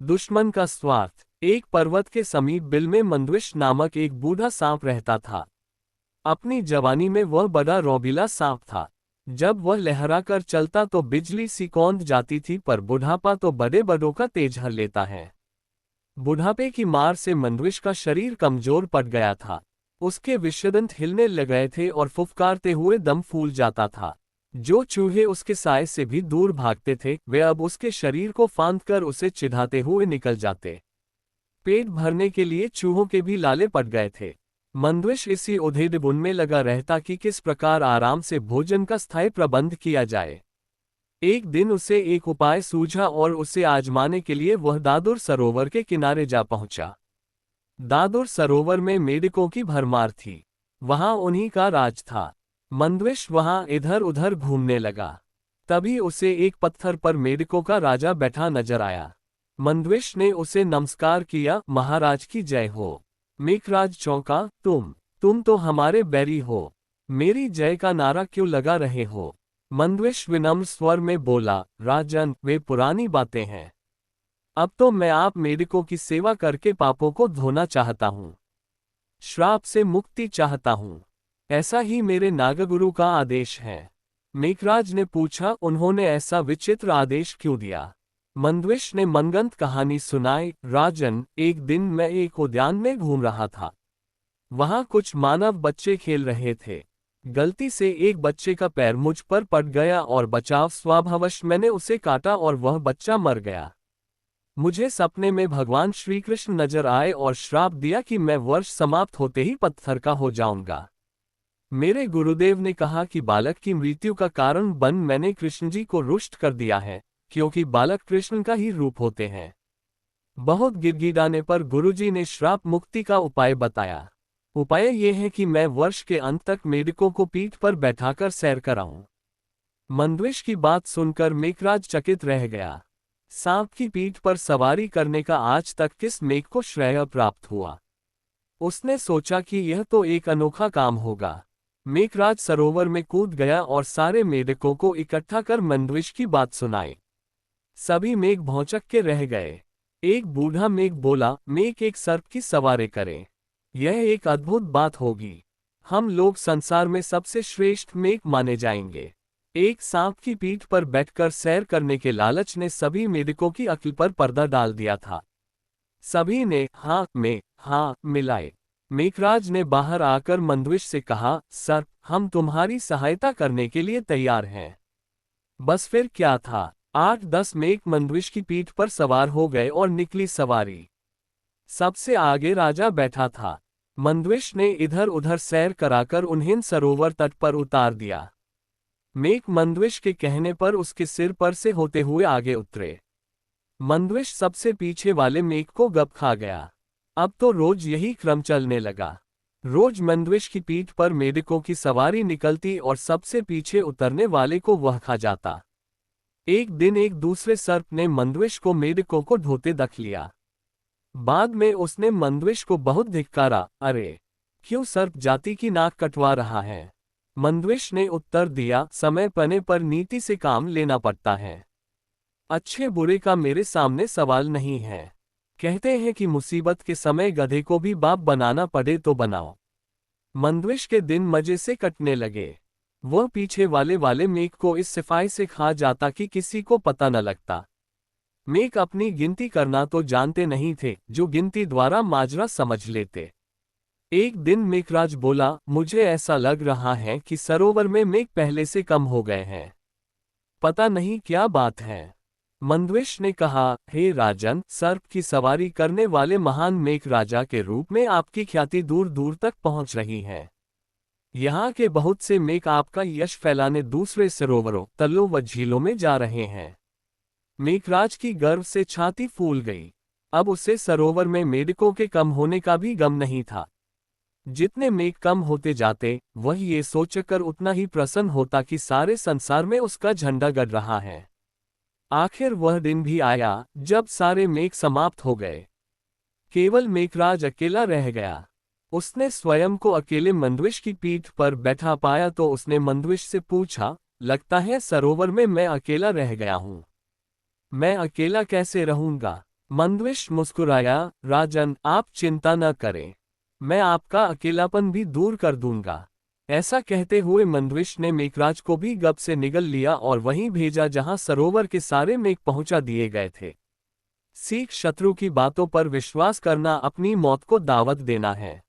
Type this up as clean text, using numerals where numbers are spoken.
दुश्मन का स्वार्थ। एक पर्वत के समीप बिल में मंदविश नामक एक बूढ़ा सांप रहता था। अपनी जवानी में वह बड़ा रौबीला सांप था। जब वह लहरा कर चलता तो बिजली सी कौंध जाती थी, पर बुढ़ापा तो बड़े बड़ों का तेज हर लेता है। बुढ़ापे की मार से मंदविश का शरीर कमजोर पड़ गया था। उसके विषदंत हिलने लग गए थे और फुफकारते हुए दम फूल जाता था। जो चूहे उसके साय से भी दूर भागते थे, वे अब उसके शरीर को फांदकर उसे चिढ़ाते हुए निकल जाते। पेट भरने के लिए चूहों के भी लाले पड़ गए थे। मंदविश इसी उधेड़-बुन में लगा रहता कि किस प्रकार आराम से भोजन का स्थायी प्रबंध किया जाए। एक दिन उसे एक उपाय सूझा और उसे आजमाने के लिए वह दादुर सरोवर के किनारे जा पहुंचा। दादुर सरोवर में मेढकों की भरमार थी। वहां उन्हीं का राज था। मंदविश वहां इधर उधर घूमने लगा। तभी उसे एक पत्थर पर मेढकों का राजा बैठा नजर आया। मंदविश ने उसे नमस्कार किया, महाराज की जय हो। मेघराज चौंका, तुम तो हमारे बैरी हो, मेरी जय का नारा क्यों लगा रहे हो? मंदविश विनम्र स्वर में बोला, राजन, वे पुरानी बातें हैं। अब तो मैं आप मेढकों की सेवा करके पापों को धोना चाहता हूँ, श्राप से मुक्ति चाहता हूँ। ऐसा ही मेरे नागगुरु का आदेश है। मेघराज ने पूछा, उन्होंने ऐसा विचित्र आदेश क्यों दिया? मंदविश ने मनगंत कहानी सुनाई, राजन, एक दिन मैं एक उद्यान में घूम रहा था। वहां कुछ मानव बच्चे खेल रहे थे। गलती से एक बच्चे का पैर मुझ पर पड़ गया और बचाव स्वभावश मैंने उसे काटा और वह बच्चा मर गया। मुझे सपने में भगवान श्री कृष्ण नजर आए और श्राप दिया कि मैं वर्ष समाप्त होते ही पत्थर का हो जाऊंगा। मेरे गुरुदेव ने कहा कि बालक की मृत्यु का कारण बन मैंने कृष्ण जी को रुष्ट कर दिया है, क्योंकि बालक कृष्ण का ही रूप होते हैं। बहुत गिड़गिड़ाने पर गुरुजी ने श्राप मुक्ति का उपाय बताया। उपाय यह है कि मैं वर्ष के अंत तक मेढकों को पीठ पर बैठाकर सैर कराऊं। मंदविश की बात सुनकर मेघराज चकित रह गया। सांप की पीठ पर सवारी करने का आज तक किस मेघ को श्रेय प्राप्त हुआ? उसने सोचा कि यह तो एक अनोखा काम होगा। मेघराज सरोवर में कूद गया और सारे मेढकों को इकट्ठा कर मंदविश की बात सुनाई। सभी मेघ भौंचक के रह गए। एक बूढ़ा मेघ बोला, मेघ एक सर्प की सवारी करें, यह एक अद्भुत बात होगी। हम लोग संसार में सबसे श्रेष्ठ मेघ माने जाएंगे। एक सांप की पीठ पर बैठकर सैर करने के लालच ने सभी मेढकों की अक्ल पर पर्दा डाल दिया था। सभी ने हाँ में हाँ मिलाए। मेघराज ने बाहर आकर मंदविश से कहा, सर्प, हम तुम्हारी सहायता करने के लिए तैयार हैं। बस फिर क्या था, 8-10 मेघ मंदविश की पीठ पर सवार हो गए और निकली सवारी। सबसे आगे राजा बैठा था। मंदविश ने इधर उधर सैर कराकर उन्हें सरोवर तट पर उतार दिया। मेघ मंदविश के कहने पर उसके सिर पर से होते हुए आगे उतरे। मंदविश सबसे पीछे वाले मेघ को गप खा गया। अब तो रोज यही क्रम चलने लगा। रोज मंदविश की पीठ पर मेढकों की सवारी निकलती और सबसे पीछे उतरने वाले को वह खा जाता। एक दिन एक दूसरे सर्प ने मंदविश को मेढकों को ढोते देख लिया। बाद में उसने मंदविश को बहुत धिक्कारा, अरे, क्यों सर्प जाति की नाक कटवा रहा है? मंदविश ने उत्तर दिया, समय पने पर नीति से काम लेना पड़ता है। अच्छे बुरे का मेरे सामने सवाल नहीं है। कहते हैं कि मुसीबत के समय गधे को भी बाप बनाना पड़े तो बनाओ। मंदविश के दिन मजे से कटने लगे। वह पीछे वाले मेघ को इस सिफाई से खा जाता कि किसी को पता न लगता। मेघ अपनी गिनती करना तो जानते नहीं थे, जो गिनती द्वारा माजरा समझ लेते। एक दिन मेघराज बोला, मुझे ऐसा लग रहा है कि सरोवर में मेघ पहले से कम हो गए हैं। पता नहीं क्या बात है। मंदविश ने कहा, हे राजन, सर्प की सवारी करने वाले महान मेघ राजा के रूप में आपकी ख्याति दूर दूर तक पहुंच रही है। यहाँ के बहुत से मेघ आपका यश फैलाने दूसरे सरोवरों, तलों व झीलों में जा रहे हैं। मेघराज की गर्व से छाती फूल गई। अब उसे सरोवर में मेढकों के कम होने का भी गम नहीं था। जितने मेघ कम होते जाते, वह ये सोचकर उतना ही प्रसन्न होता कि सारे संसार में उसका झंडा गड़ रहा है। आखिर वह दिन भी आया जब सारे मेघ समाप्त हो गए। केवल मेघराज अकेला रह गया। उसने स्वयं को अकेले मंदविश की पीठ पर बैठा पाया तो उसने मंदविश से पूछा, लगता है सरोवर में मैं अकेला रह गया हूं। मैं अकेला कैसे रहूंगा? मंद्विश मुस्कुराया, राजन, आप चिंता न करें। मैं आपका अकेलापन भी दूर कर दूंगा। ऐसा कहते हुए मंद्विश ने मेघराज को भी गप से निगल लिया और वहीं भेजा जहां सरोवर के सारे मेघ पहुंचा दिए गए थे। सीख शत्रु की बातों पर विश्वास करना अपनी मौत को दावत देना है।